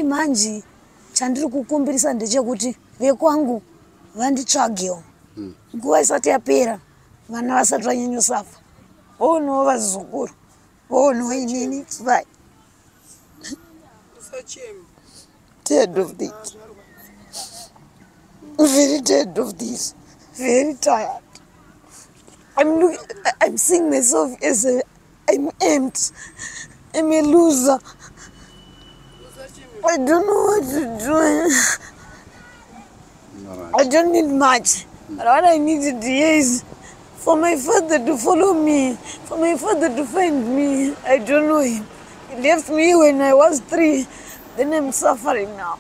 Manji chandiri kukumbirisa ndechekuti vekwangu vanditsvagewo. Nguva isati yapera vana vasati vanyanyosafa. Oonowo vazukuru. Oonowo inini vai. Tired of this. Very tired of this. Very tired. I'm seeing myself as I'm empty. I'm a loser. I don't know what to do. I don't need much. But what I needed here is for my father to follow me, for my father to find me. I don't know him. He left me when I was 3. Then I'm suffering now.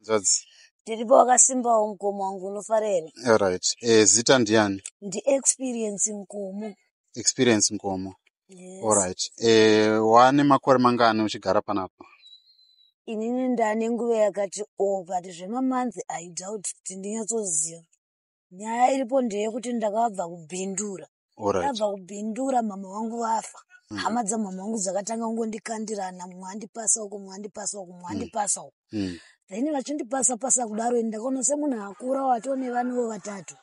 That's Tiripo wakasimba Nkomo wangu unofarere. right. Zita ndiani? Ndi experience Nkomo. Experience Nkomo. Yes. All right. Wane makore mangani uchigara panapa? Inini ndane nguva yakati but zvemamanzi I doubt kuti ndinyatsoziva. Nyaya iripo ndeyekuti ndakabva kubhindura. All right. Ndabva kubhindura mama wangu vafa. Hama dzamama wangu dzakatanga kungondikandirana, mumwe andipasa uko, mumwe andipasa uko, mumwe andipasa uko. Then vachindipasa kudaro ndakaona semunhu akura watoo nevaniwo vatatu.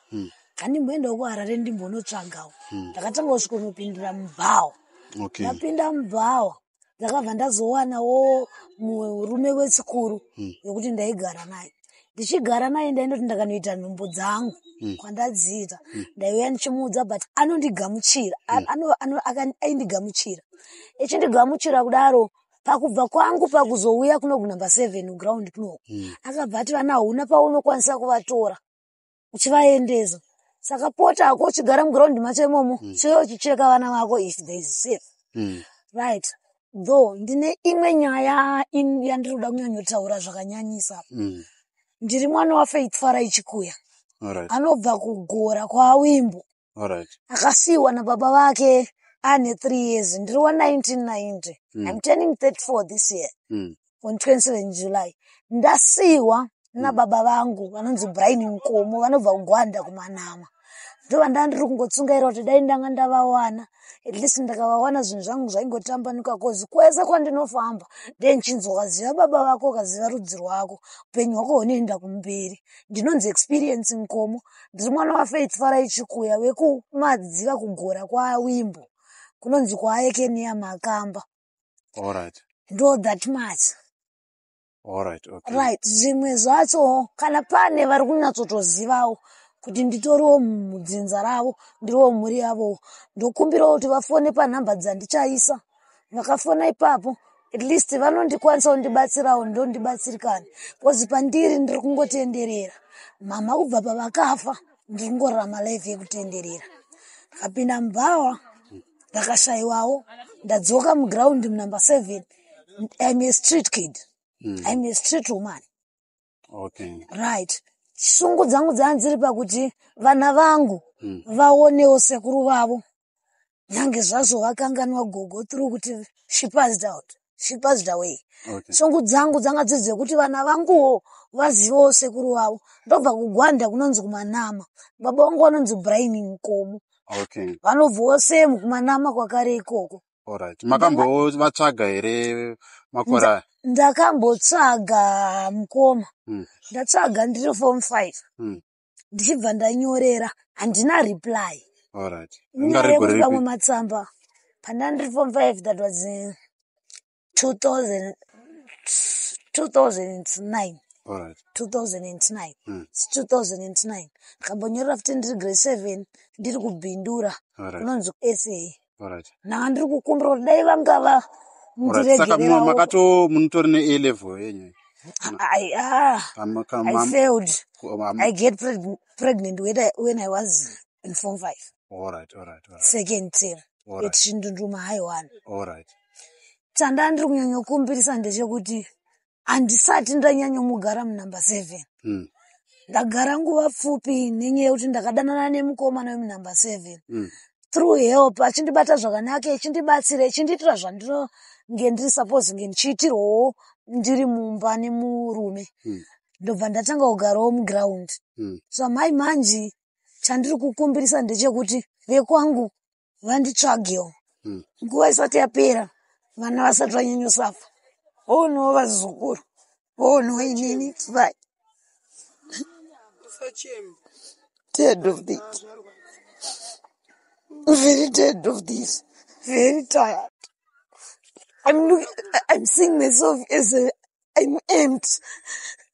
Ndimboendawo kuHarare ndimbonotsvagawo. Ndakatanga kusvika kunopindira mubhawa. Okay. Ndapinda mubhawa. Ndakabva ndazowanawo murume wechikuru wekuti ndaigara naye. Ndichigara naye ndaindoti ndakanoita nhumbu dzangu kwandadziita. Ndaiuya ndichimuudza but anondigamuchira. Aindigamuchira. Echindigamuchira kudaro pakubva kwangu pakuzouya kuno kunamba 7 ground kuno. Akabva ati vana huna paunokwanisa kuvatora uchivaendeza. Saka pota ako uchigara muground macho imomo chero chicheka vana vako if they is safe. Right. Though ndine imwe nyaya yandiroda kunyanyotaura zvakanyanyisa. Ndiri mwana waFaith Farai Chikuya. Alright. Anobva kugora kwaWimbo. Alright. Akasiwa nababa vake ane 3 years. Ndiri wa 1990. I'm turning 34 this year. On 27 July. Ndasiwa nababa vangu vanonzi Brian Nkomo vanobva kuGwanda kuManama. Ndova ndandiri kungotsungaira kuti dai ndanga ndavawana. At least ndakavawana zvinhu zvangu zvaingotambanuka kozi kwese kwandinofamba. Ndichinzokaziva baba vako ukaziva rudzi rwako. Upenyu hwako hunoenda kumberi. Ndinonzi experience Nkomo. Ndiri mwana waFaith Farai Chikuya wekumadziva kugora kwaWimbo. Kunonzi kwaEkenia Makamba. All right. Ndo that much. All right. Okay. Right. Zvimwe zvacho kana pane vari kunyatsotozivawo kuti nditoriwo mudzinza ravo, ndiriwo mhuri yavo. Ndokumbirawo kuti vafone panhamba dzandichaisa. Vakafona ipapo, at least vanondikwanisa kundibatsirawo ndondibatsirikane. Kozi pandiri ndiri kungotenderera. Mama kubva pavakafa, ndiri kungorarama life yekutenderera. Ndakapinda mubhawa, ndakashayiwawo, ndadzoka muground number 7. I'm a street kid. I'm a street woman. Okay. Right. Shungu dzangu dzanziri pakuti vana vangu vaonewo sekuru vavo. Nyange zvazvo vakanganwa gogo through kuti she passed out. She passed away. Okay. Shungu dzangu dzanga dzidze kuti vana vanguwo vazivewo sekuru vavo. Ndobva kuGwanda kunonzi kuManama. Baba vangu vanonzi Brian Nkomo. Okay. Vanobvawo semu kuManama kwakare ikoko. All right. Makambo vatsvaga here makora? Ndakambotsvaga mukoma. Ndatsvaga ndiri form 5. Ndichibva ndanyorera handina reply. All right. Ngari pamwe matsamba. Pandandiri form 5 that was 2009. All right. 2009. 2009. Ndakambonyorera futi ndiri grade 7 ndiri kubhindura. Kunonzi SA. All right. Nanga ndiri kukumbira kuti dai vangava ndiregererawo. Saka makato munotori ne A level yenyu. I failed. I get pregnant when I was in form 5. All right, all right, all right. Second term. Echindunduma haiwana. All right. Tsanda ndiri kunyanyokumbirisa ndechekuti handisati ndanyanyomugara munumber 7. Ndagara nguva pfupi nenyaya yekuti ndakadanana nemukomana wemunumber 7. Through help achindibata zvakanaka, echindibatsira, echindiitira zvandinonge ndiri suppose nge ndichiitirwawo ndiri mumba nemurume. Ndobva ndatanga kugarawo muground. So manje chandiri kukumbirisa ndechekuti vekwangu vanditsvagewo. Nguva isati yapera vana vasati vanyanyosafa. Oonowo vazukuru. Oh no, it's fine. Tired of this. Very tired of this. Very tired. I'm seeing myself as I'm empty.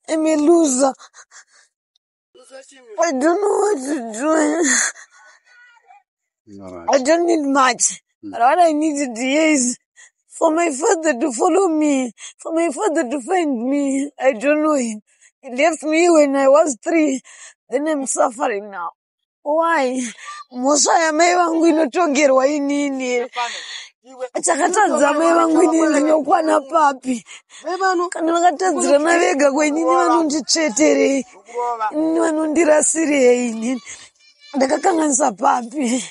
I'm a loser. I don't know what to do. All right. I don't need much. But what I needed here is for my father to follow me, for my father to find me. I don't know him. He left me when I was 3. Then I'm suffering now. Why? Mosha ya mai vangu inotongerwa inini. Chakatadza mai vangu inini ndinokwana papi. Kana vakatadzirana vega kwenyini vanonditsveterei. Inini vanondirasirei inini. Ndakakanganisa papi.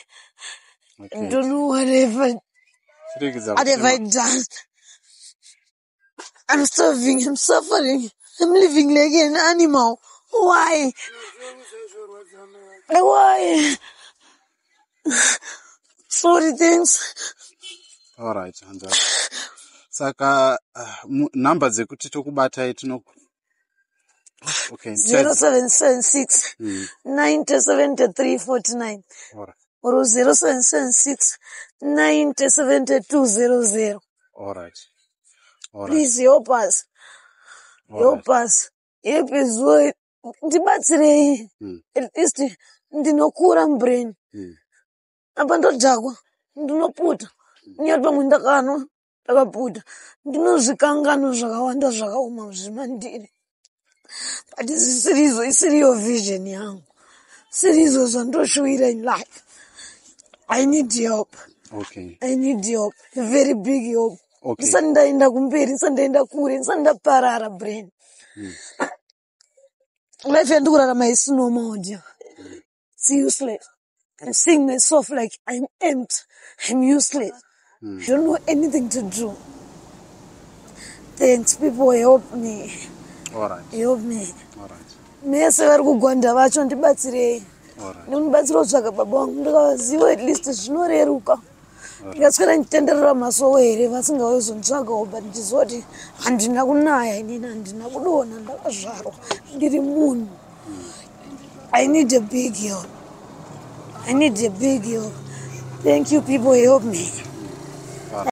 I don't know what have I done. I'm starving, I'm suffering. I'm living like an animal. Why? Why? Sorry, thanks. All right, Anjali. Saka number dzekuti tokubatai okay, 0776 90 73 49 all right. or 0776 90 72 00. All right. All right. Please help us. Help us. Help is what ndibatsirei. At least ndinokura brain. Apa ndodhakwa ndinoputa. Nyatwa mundakanwa ndakaputa. Ndinozvikangano zvakawanda zvakaoma zvimandiri. But isiri your vision yangu. Isiri zvandoshuwira in life. I need help. Okay. I need help. A very big help. Okay. Ndisati ndaenda kumberi, ndisati ndaenda kure, ndisati ndaparara brain. Life yandikurarama is no more. It's useless. I'm seeing myself like I'm empty. I'm useless. I don't know anything to do. Thanks, people help me. All right. Help me. All right. Mese vari kugwanda vacho ndibatsirei. All right. Ndinobatsira kutsvaga baba vangu ndikavaziva at least zvinoreruka. Ndikaswera nditenderera masowo here vasingauye kuzonditsvagawo but ndizoti handina kunaya inini handina kudonha ndakazvarwa ndiri munhu. I need a big help. I need a big help. Thank you, people help me.